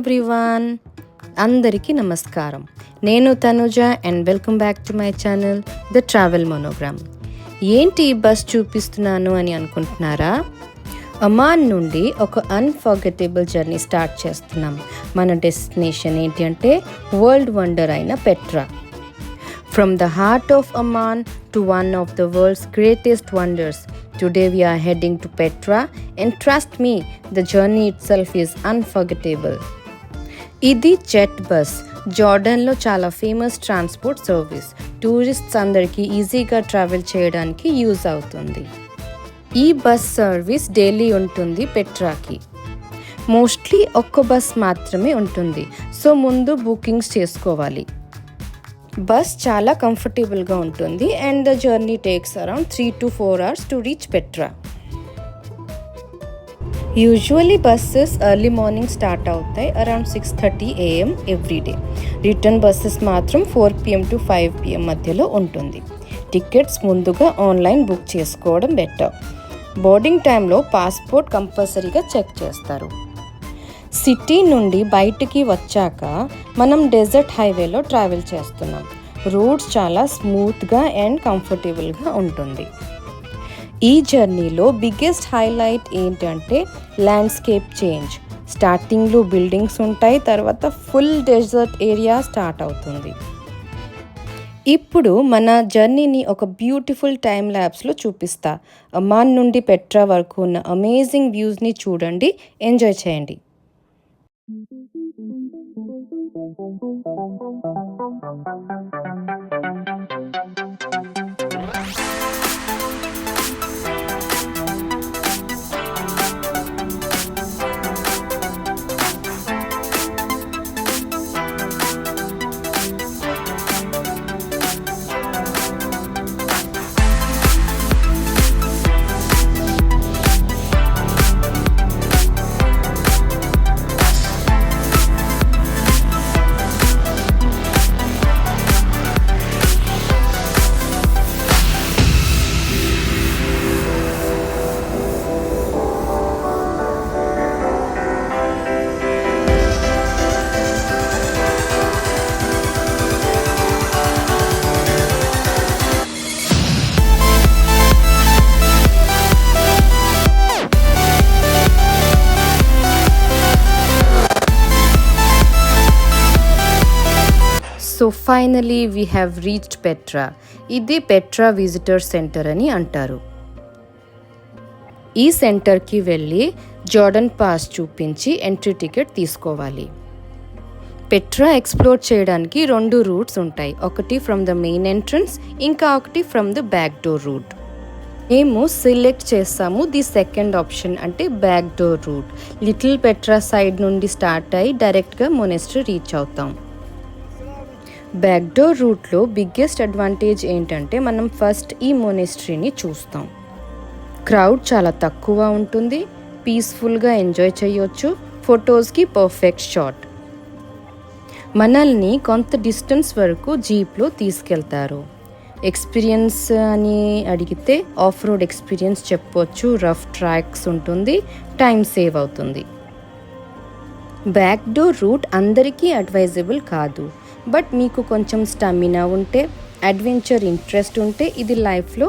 Everyone, అందరికీ నమస్కారం. నేను Tanuja and welcome back to my channel the travel monogram. ఏంటి బస్ చూపిస్తున్నాను అని అనుకుంటున్నారా? ఒమాన్ నుండి ఒక అన్ఫర్గెటబుల్ జర్నీ స్టార్ట్ చేస్తున్నాం. మన డెస్టినేషన్ ఏంటి అంటే వరల్డ్ వండర్ అయిన Petra. From the heart of Oman to one of the world's greatest wonders, today we are heading to Petra, and trust me, the journey itself is unforgettable. ఇది jet bus, జార్డన్లో చాలా famous transport service. Tourists అందరికీ ఈజీగా travel చేయడానికి use అవుతుంది. ఈ bus service daily ఉంటుంది పెట్రాకి. Mostly ఒక్క bus మాత్రమే ఉంటుంది, సో ముందు బుకింగ్స్ చేసుకోవాలి. బస్ చాలా కంఫర్టబుల్గా ఉంటుంది and the journey takes around 3 to 4 hours to reach Petra. Usually buses early morning start అవుతాయి around 6:30 AM everyday. Return buses మాత్రం 4 PM to 5 PM మధ్యలో ఉంటుంది. టికెట్స్ ముందుగా ఆన్లైన్ బుక్ చేసుకోవడం బెటర్. బోర్డింగ్ టైంలో పాస్పోర్ట్ కంపల్సరీగా చెక్ చేస్తారు. సిటీ నుండి బయటికి వచ్చాక మనం డెజర్ట్ హైవేలో ట్రావెల్ చేస్తున్నాం. రోడ్స్ చాలా స్మూత్గా అండ్ కంఫర్టబుల్గా ఉంటుంది. ఈ జర్నీలో బిగ్గెస్ట్ హైలైట్ ఏంటంటే ల్యాండ్స్కేప్ చేంజ్. స్టార్టింగ్లో బిల్డింగ్స్ ఉంటాయి, తర్వాత ఫుల్ డెజర్ట్ ఏరియా స్టార్ట్ అవుతుంది. ఇప్పుడు మన జర్నీని ఒక బ్యూటిఫుల్ టైమ్ ల్యాబ్స్లో చూపిస్తా. ఒమాన్ నుండి పెట్రా వరకు ఉన్న అమేజింగ్ వ్యూస్ని చూడండి, ఎంజాయ్ చేయండి. So finally we have reached Petra. ఇది పెట్రా విజిటర్ సెంటర్ అని అంటారు. ఈ సెంటర్కి వెళ్ళి జార్డన్ పాస్ చూపించి ఎంట్రీ టికెట్ తీసుకోవాలి. పెట్రా ఎక్స్ప్లోర్ చేయడానికి 2 రూట్స్ ఉంటాయి. ఒకటి ఫ్రమ్ ద మెయిన్ ఎంట్రన్స్, ఇంకా ఒకటి from the back door route. మేము సెలెక్ట్ చేస్తాము ది సెకండ్ ఆప్షన్, అంటే back door route. Little Petra side నుండి స్టార్ట్ అయ్యి డైరెక్ట్గా మొనెస్ట్రీ రీచ్ అవుతాం. బ్యాక్ డోర్ రూట్లో బిగ్గెస్ట్ అడ్వాంటేజ్ ఏంటంటే మనం ఫస్ట్ ఈ మొనెస్ట్రీని చూస్తాం. క్రౌడ్ చాలా తక్కువ ఉంటుంది, పీస్ఫుల్గా ఎంజాయ్ చేయొచ్చు, ఫొటోస్కి పర్ఫెక్ట్ షాట్. మనల్ని కొంత డిస్టెన్స్ వరకు జీప్లో తీసుకెళ్తారు. ఎక్స్పీరియన్స్ అని అడిగితే ఆఫ్ రోడ్ ఎక్స్పీరియన్స్ చెప్పొచ్చు. రఫ్ ట్రాక్స్ ఉంటుంది, టైం సేవ్ అవుతుంది. బ్యాక్ డోర్ రూట్ అందరికీ అడ్వైజబుల్ కాదు, బట్ మీకు కొంచెం స్టామినా ఉంటే, అడ్వెంచర్ ఇంట్రెస్ట్ ఉంటే ఇది లైఫ్లో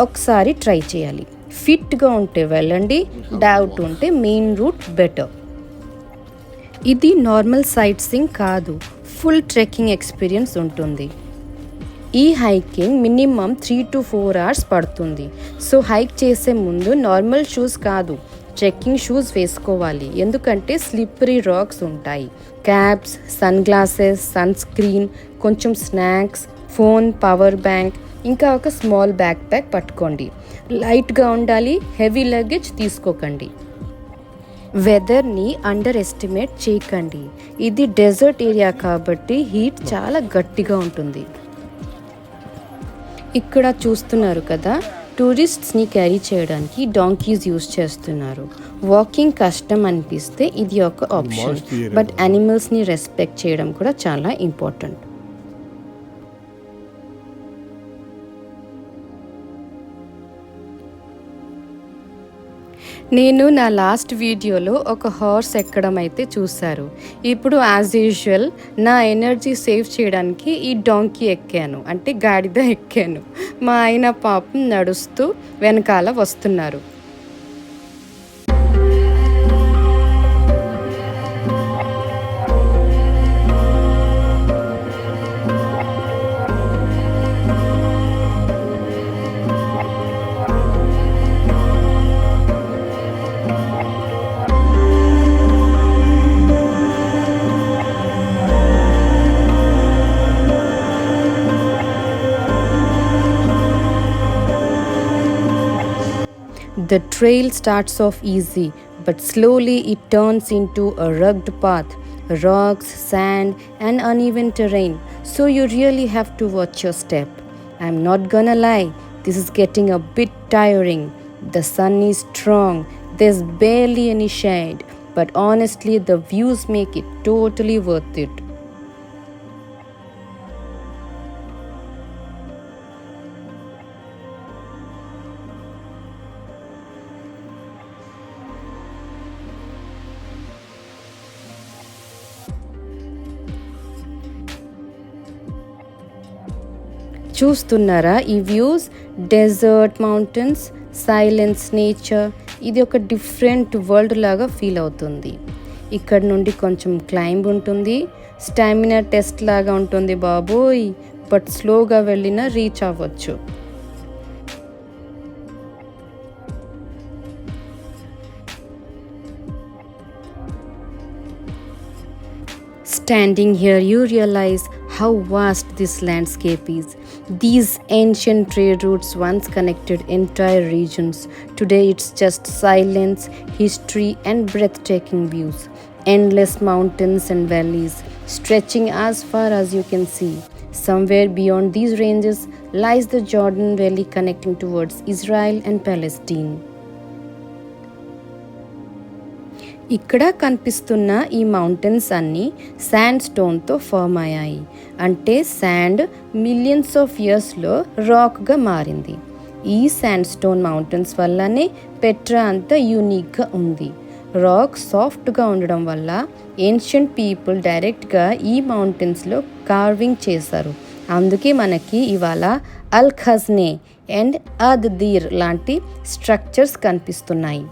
ఒకసారి ట్రై చేయాలి. ఫిట్గా ఉంటే వెళ్ళండి, డౌట్ ఉంటే మెయిన్ రూట్ బెటర్. ఇది నార్మల్ సైట్ సీయింగ్ కాదు, ఫుల్ ట్రెక్కింగ్ ఎక్స్పీరియన్స్ ఉంటుంది. ఈ హైకింగ్ మినిమం 3 to 4 hours పడుతుంది. సో హైక్ చేసే ముందు నార్మల్ షూస్ కాదు, ట్రెక్కింగ్ షూస్ వేసుకోవాలి, ఎందుకంటే స్లిప్పరీ రాక్స్ ఉంటాయి. Caps, sunglasses, sunscreen, కొంచెం స్నాక్స్, ఫోన్, పవర్ బ్యాంక్, ఇంకా ఒక స్మాల్ బ్యాక్ ప్యాక్ పట్టుకోండి. లైట్గా ఉండాలి, హెవీ లగేజ్ తీసుకోకండి. వెదర్ని అండర్ ఎస్టిమేట్ చేయకండి. ఇది డెజర్ట్ ఏరియా కాబట్టి హీట్ చాలా గట్టిగా ఉంటుంది. ఇక్కడ చూస్తున్నారు కదా, టూరిస్ట్స్ని క్యారీ చేయడానికి డాంకీస్ యూజ్ చేస్తున్నారు. వాకింగ్ కష్టం అనిపిస్తే ఇది ఒక ఆప్షన్, బట్ యానిమల్స్ని రెస్పెక్ట్ చేయడం కూడా చాలా ఇంపార్టెంట్. నేను నా లాస్ట్ వీడియోలో ఒక హార్స్ ఎక్కడం అయితే చూశారు. ఇప్పుడు యాజ్ యూజువల్ నా ఎనర్జీ సేవ్ చేయడానికి ఈ డాంకీ ఎక్కాను, అంటే గాడిద ఎక్కాను. మా ఆయన పాపం నడుస్తూ వెనకాల వస్తున్నారు. The trail starts off easy, but slowly it turns into a rugged path, rocks, sand, and uneven terrain, so you really have to watch your step. I'm not gonna lie, this is getting a bit tiring. The sun is strong, there's barely any shade, but honestly, the views make it totally worth it. చూస్తున్నారా ఈ views? Desert, mountains, silence, nature. ఇది ఒక different world లాగా feel అవుతుంది. ఇక్కడ నుండి కొంచెం climb ఉంటుంది, స్టామినా టెస్ట్ లాగా ఉంటుంది బాబోయ్, బట్ స్లోగా వెళ్ళినా రీచ్ అవ్వచ్చు. Standing here, you realize how vast this landscape is. These ancient trade routes once connected entire regions. Today it's just silence, history, and breathtaking views. Endless mountains and valleys stretching as far as you can see. Somewhere beyond these ranges lies the Jordan Valley connecting towards Israel and Palestine. ఇక్కడ కనిపిస్తున్న ఈ mountains అన్నీ sand స్టోన్తో form అయ్యాయి. అంటే sand millions of ఇయర్స్లో రాక్గా మారింది. ఈ sand stone mountains వల్లనే పెట్రా అంత యూనిక్గా ఉంది. రాక్ సాఫ్ట్గా ఉండడం వల్ల ఏన్షియంట్ పీపుల్ డైరెక్ట్గా ఈ మౌంటైన్స్లో కార్వింగ్ చేశారు. అందుకే మనకి ఇవాళ అల్ ఖజ్నే అండ్ అద్ దీర్ లాంటి స్ట్రక్చర్స్ కనిపిస్తున్నాయి.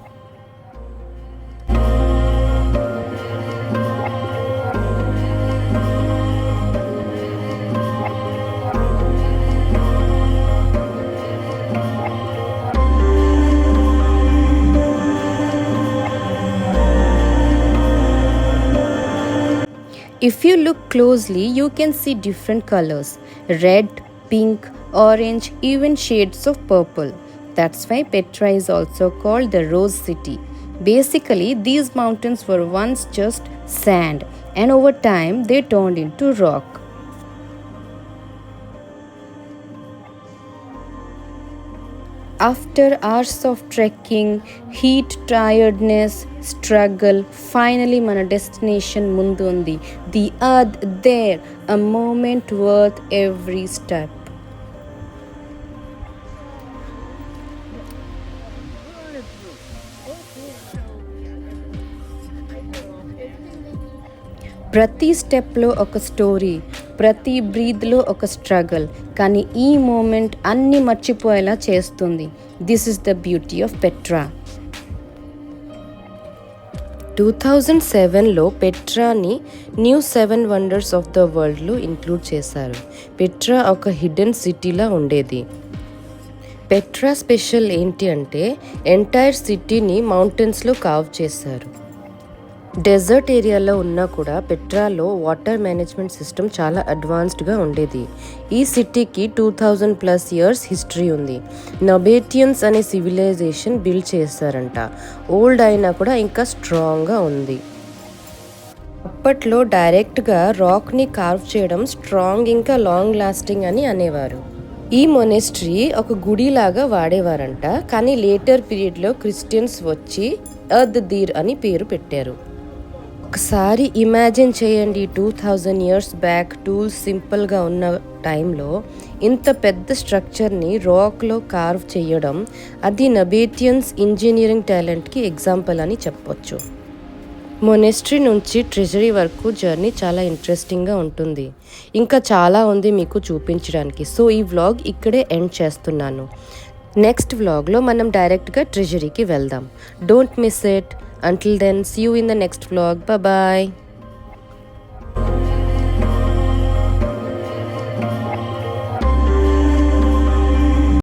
If you look closely, you can see different colors: red, pink, orange, even shades of purple. That's why Petra is also called the Rose City. Basically, these mountains were once just sand, and over time they turned into rock. After hours of trekking, heat, tiredness, struggle, finally మన destination ముందు ఉంది. The earth there, a moment worth every step. ప్రతి స్టెప్లో ఒక story, ప్రతి బ్రీత్లో ఒక struggle, కానీ ఈ మూమెంట్ అన్నీ మర్చిపోయేలా చేస్తుంది. This is the beauty of Petra. 2007లో పెట్రాని న్యూ 7 వండర్స్ ఆఫ్ ద వరల్డ్లో ఇంక్లూడ్ చేశారు. పెట్రా ఒక హిడెన్ సిటీలా ఉండేది. పెట్రా స్పెషల్ ఏంటి అంటే ఎంటైర్ సిటీని మౌంటైన్స్లో కార్వ్ చేశారు. డెజర్ట్ ఏరియాలో ఉన్నా కూడా పెట్రాలో వాటర్ మేనేజ్మెంట్ సిస్టమ్ చాలా అడ్వాన్స్డ్గా ఉండేది. ఈ సిటీకి 2000+ ఇయర్స్ హిస్టరీ ఉంది. నబేటియన్స్ అనే సివిలైజేషన్ బిల్డ్ చేశారంట. ఓల్డ్ అయినా కూడా ఇంకా స్ట్రాంగ్గా ఉంది. అప్పట్లో డైరెక్ట్గా రాక్ని కార్వ్ చేయడం స్ట్రాంగ్ ఇంకా లాంగ్ లాస్టింగ్ అని అనేవారు. ఈ మొనెస్ట్రీ ఒక గుడిలాగా వాడేవారంట. కానీ లేటర్ పీరియడ్లో క్రిస్టియన్స్ వచ్చి అద్ దీర్ అని పేరు పెట్టారు. ఒకసారి ఇమాజిన్ చేయండి, 2000 ఇయర్స్ బ్యాక్ టూల్స్ సింపుల్గా ఉన్న టైంలో ఇంత పెద్ద స్ట్రక్చర్ని రాక్లో కార్వ్ చేయడం, అది నబేటియన్స్ ఇంజనీరింగ్ టాలెంట్కి ఎగ్జాంపుల్ అని చెప్పొచ్చు. మొనెస్ట్రీ నుంచి ట్రెజరీ వరకు జర్నీ చాలా ఇంట్రెస్టింగ్గా ఉంటుంది. ఇంకా చాలా ఉంది మీకు చూపించడానికి. సో ఈ వ్లాగ్ ఇక్కడే ఎండ్ చేస్తున్నాను. నెక్స్ట్ వ్లాగ్లో మనం డైరెక్ట్గా ట్రెజరీకి వెళ్దాం. Don't miss it. Until then, see you in the next vlog. Bye bye.